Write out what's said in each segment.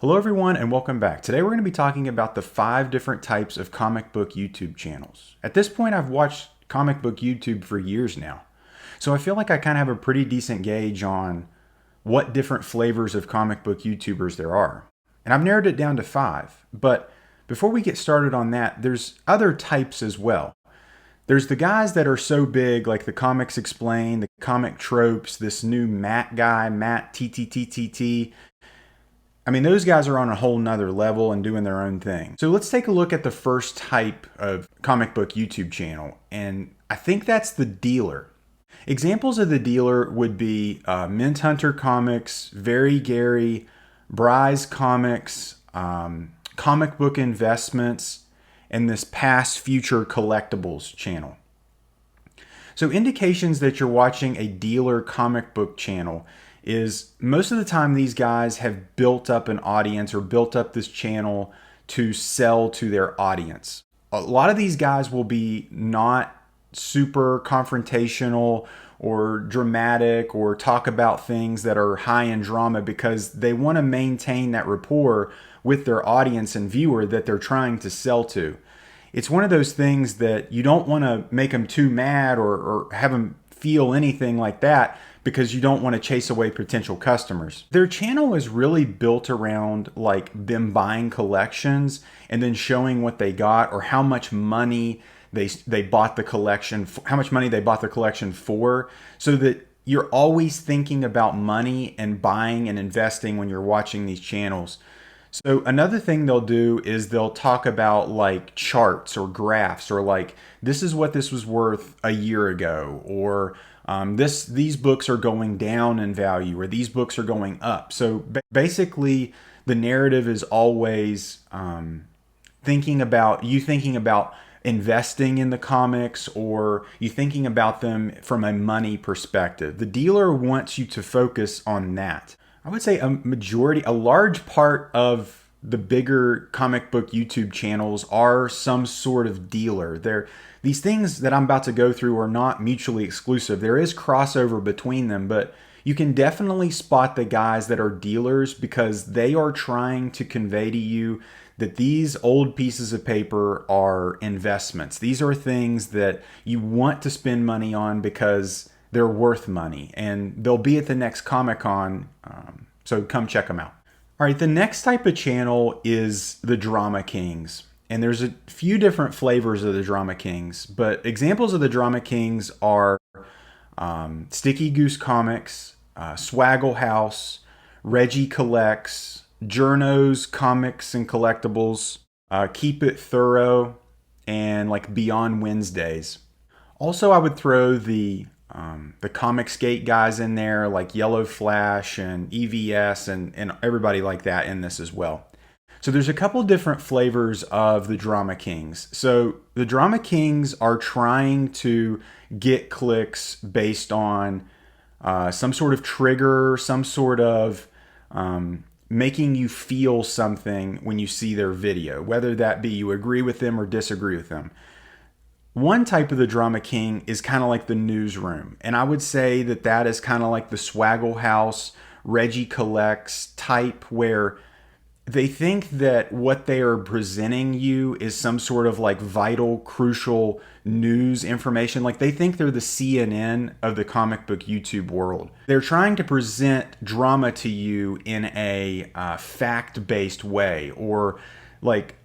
Hello everyone and welcome back. Today we're going to be talking about the 5 different types of comic book YouTube channels. At this point I've watched comic book YouTube for years now. So I feel like I kind of have a pretty decent gauge on what different flavors of comic book YouTubers there are. And I've narrowed it down to 5. But before we get started on that, there's other types as well. There's the guys that are so big, like the Comics Explained, the Comic Tropes, this new Matt guy, Matt TTTTT. I mean, those guys are on a whole nother level and doing their own thing. So let's take a look at the first type of comic book YouTube channel, and I think that's the dealer. Examples of the dealer would be Mint Hunter Comics, Very Gary, Bry's Comics, Comic Book Investments, and this Past Future Collectibles channel. So indications that you're watching a dealer comic book channel is most of the time these guys have built up an audience or built up this channel to sell to their audience. A lot of these guys will be not super confrontational or dramatic or talk about things that are high in drama because they want to maintain that rapport with their audience and viewer that they're trying to sell to. It's one of those things that you don't want to make them too mad or have them feel anything like that because you don't want to chase away potential customers. Their channel is really built around like them buying collections and then showing what they got or how much money they bought the collection, how much money they bought the collection for, so that you're always thinking about money and buying and investing when you're watching these channels. So another thing they'll do is they'll talk about like charts or graphs or like this is what this was worth a year ago, or these books are going down in value, or these books are going up. So basically the narrative is always thinking about investing in the comics, or you thinking about them from a money perspective. The dealer wants you to focus on that. I would say a large part of the bigger comic book YouTube channels are some sort of dealer. These things that I'm about to go through are not mutually exclusive. There is crossover between them, but you can definitely spot the guys that are dealers because they are trying to convey to you that these old pieces of paper are investments. These are things that you want to spend money on because they're worth money and they'll be at the next Comic-Con, so come check them out. All right, the next type of channel is the Drama Kings. And there's a few different flavors of the Drama Kings, but examples of the Drama Kings are Sticky Goose Comics, Swaggle House, Reggie Collects, Journos Comics and Collectibles, Keep It Thorough, and like Beyond Wednesdays. Also, I would throw the Comicsgate guys in there, like Yellow Flash and EVS and everybody like that in this as well. So there's a couple different flavors of the Drama Kings. So the Drama Kings are trying to get clicks based on some sort of trigger, some sort of making you feel something when you see their video, whether that be you agree with them or disagree with them. One type of the Drama King is kind of like the Newsroom. And I would say that that is kind of like the Swaggle House, Reggie Collects type, where they think that what they are presenting you is some sort of like vital, crucial news information. Like they think they're the CNN of the comic book YouTube world. They're trying to present drama to you in a fact-based way, or like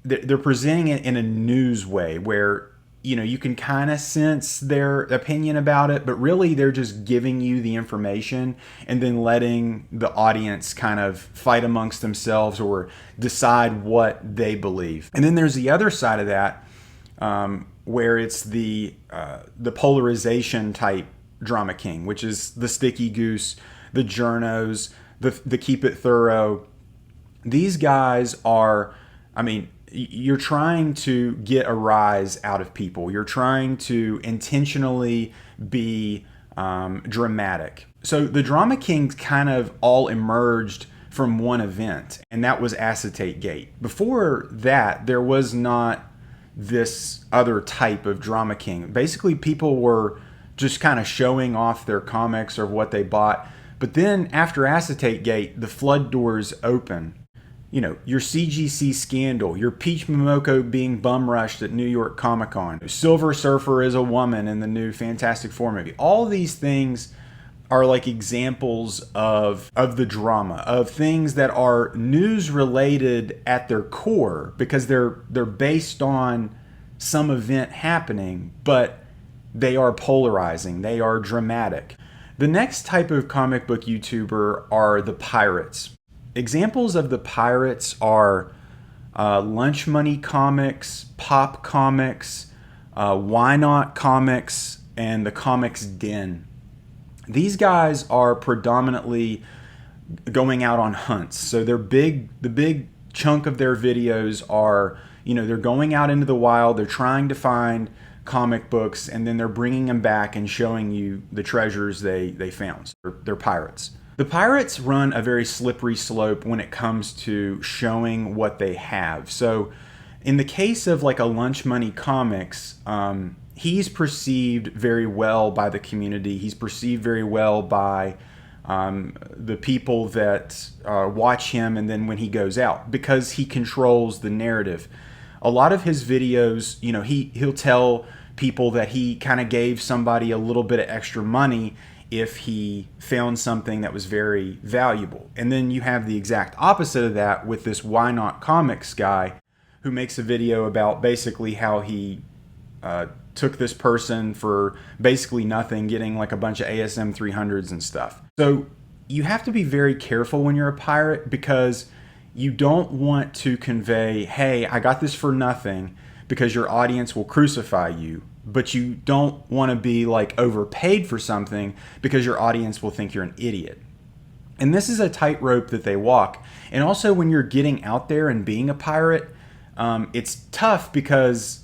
they're presenting it in a news way where you can kind of sense their opinion about it, but really they're just giving you the information and then letting the audience kind of fight amongst themselves or decide what they believe. And then there's the other side of that, where it's the polarization type Drama King, which is the Sticky Goose, the Journos, the Keep It Thorough. These guys are, you're trying to get a rise out of people. You're trying to intentionally be dramatic. So the Drama Kings kind of all emerged from one event, and that was Acetate Gate. Before that, there was not this other type of Drama King. Basically, people were just kind of showing off their comics or what they bought. But then after Acetate Gate, the flood doors open. Your CGC scandal, your Peach Momoko being bum rushed at New York Comic Con, Silver Surfer is a woman in the new Fantastic Four movie. All these things are like examples of the drama, of things that are news related at their core because they're based on some event happening, but they are polarizing, they are dramatic. The next type of comic book YouTuber are the pirates. Examples of the pirates are Lunch Money Comics, Pop Comics, Why Not Comics, and the Comics Den. These guys are predominantly going out on hunts. So the big chunk of their videos are, they're going out into the wild, they're trying to find comic books, and then they're bringing them back and showing you the treasures they found. They're pirates. The pirates run a very slippery slope when it comes to showing what they have. So in the case of like a Lunch Money Comics, he's perceived very well by the community. He's perceived very well by the people that watch him, and then when he goes out, because he controls the narrative. A lot of his videos, he'll tell people that he kind of gave somebody a little bit of extra money if he found something that was very valuable. And then you have the exact opposite of that with this Why Not Comics guy, who makes a video about basically how he took this person for basically nothing, getting like a bunch of ASM 300s and stuff. So you have to be very careful when you're a pirate, because you don't want to convey, hey, I got this for nothing, because your audience will crucify you. But you don't want to be like overpaid for something, because your audience will think you're an idiot. And this is a tightrope that they walk. And also when you're getting out there and being a pirate, it's tough because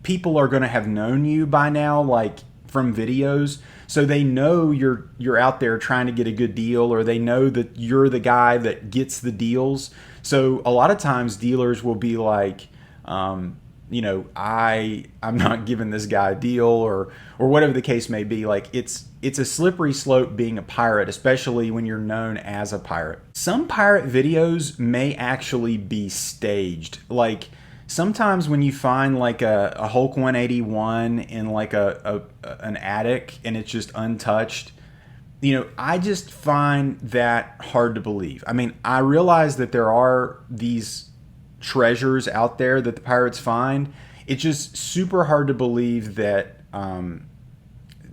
people are going to have known you by now, like from videos. So they know you're out there trying to get a good deal, or they know that you're the guy that gets the deals. So a lot of times dealers will be like, I'm not giving this guy a deal, or whatever the case may be. Like it's a slippery slope being a pirate, especially when you're known as a pirate. Some pirate videos may actually be staged. Like sometimes when you find like a Hulk 181 in like an attic and it's just untouched, I just find that hard to believe. I mean, I realize that there are these treasures out there that the pirates find. It's just super hard to believe that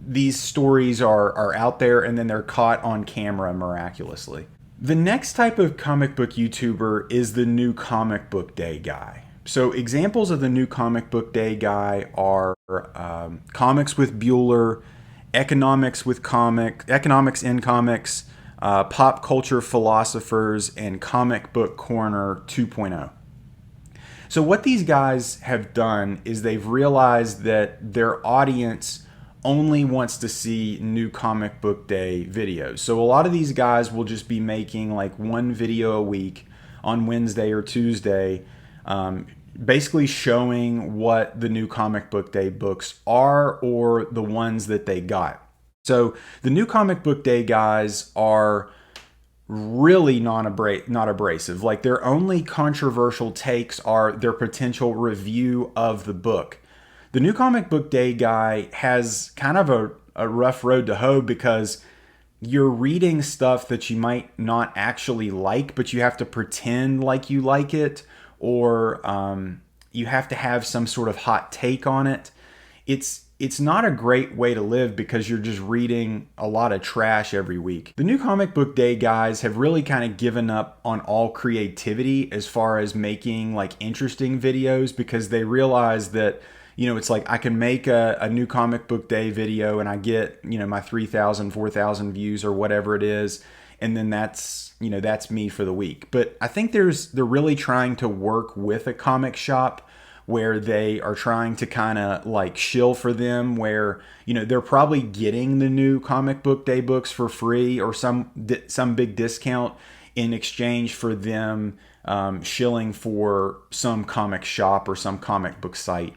these stories are out there and then they're caught on camera miraculously. The next type of comic book YouTuber is the New Comic Book Day guy. So examples of the New Comic Book Day guy are Comics with Bueller, Economics in Comics, Pop Culture Philosophers, and Comic Book Corner 2.0. So what these guys have done is they've realized that their audience only wants to see New Comic Book Day videos. So a lot of these guys will just be making like one video a week on Wednesday or Tuesday, basically showing what the New Comic Book Day books are, or the ones that they got. So the New Comic Book Day guys are really not abrasive. Like their only controversial takes are their potential review of the book. The New Comic Book Day guy has kind of a rough road to hoe, because you're reading stuff that you might not actually like, but you have to pretend like you like it, or you have to have some sort of hot take on it. It's not a great way to live, because you're just reading a lot of trash every week. The New Comic Book Day guys have really kind of given up on all creativity as far as making like interesting videos, because they realize that, it's like I can make a New Comic Book Day video and I get, my 3,000, 4,000 views or whatever it is. And then that's me for the week. But I think they're really trying to work with a comic shop where they are trying to kind of like shill for them, where, they're probably getting the New Comic Book Day books for free or some big discount in exchange for them shilling for some comic shop or some comic book site.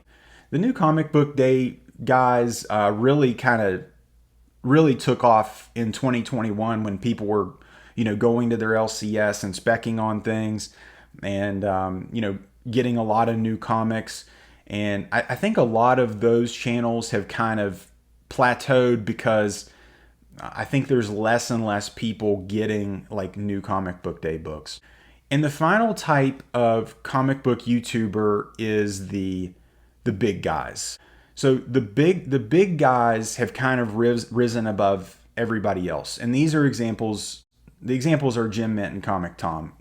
The New Comic Book Day guys really took off in 2021 when people were, going to their LCS and specking on things. and getting a lot of new comics. And I think a lot of those channels have kind of plateaued because I think there's less and less people getting like new comic book day books. And the final type of comic book YouTuber is the big guys. So the big guys have kind of risen above everybody else. And these are examples. The examples are Jim Mint and Comic Tom.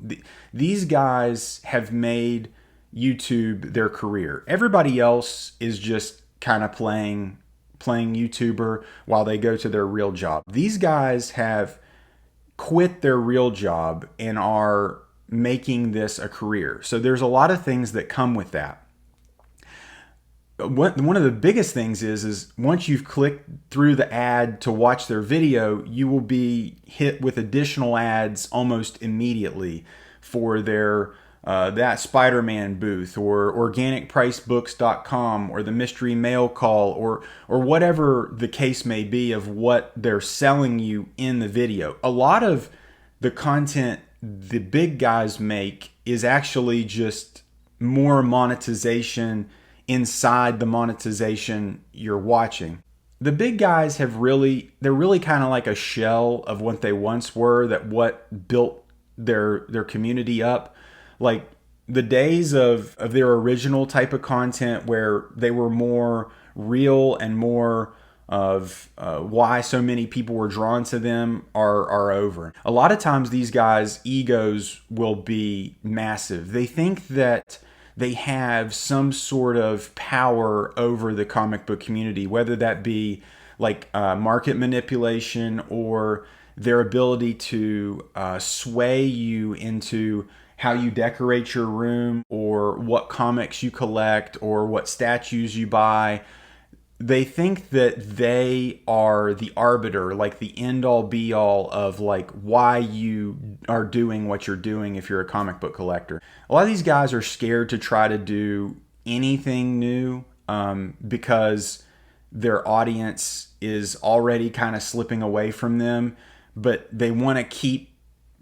These guys have made YouTube their career. Everybody else is just kind of playing YouTuber while they go to their real job. These guys have quit their real job and are making this a career. So there's a lot of things that come with that. One of the biggest things is once you've clicked through the ad to watch their video, you will be hit with additional ads almost immediately for their that Spider-Man booth or organicpricebooks.com or the mystery mail call or whatever the case may be of what they're selling you in the video. A lot of the content the big guys make is actually just more monetization inside the monetization you're watching. The big guys they're really kind of like a shell of what they once were, that what built their community up. Like the days of their original type of content where they were more real and more of why so many people were drawn to them are over. A lot of times these guys' egos will be massive. They think that they have some sort of power over the comic book community, whether that be like market manipulation or their ability to sway you into how you decorate your room or what comics you collect or what statues you buy. They think that they are the arbiter, like the end all be all of like why you are doing what you're doing if you're a comic book collector. A lot of these guys are scared to try to do anything new because their audience is already kind of slipping away from them, but they want to keep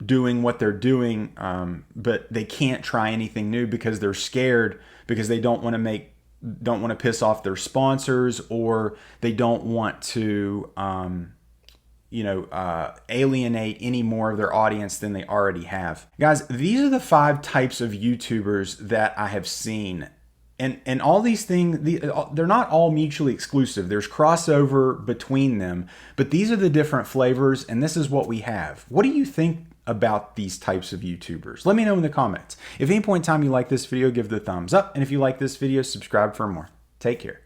doing what they're doing, but they can't try anything new because they're scared, because they don't want to piss off their sponsors, or they don't want to alienate any more of their audience than they already have. Guys, these are the 5 types of YouTubers that I have seen. And all these things, they're not all mutually exclusive. There's crossover between them, but these are the different flavors, and this is what we have. What do you think about these types of YouTubers? Let me know in the comments. If at any point in time you like this video, give it a thumbs up. And if you like this video, subscribe for more. Take care.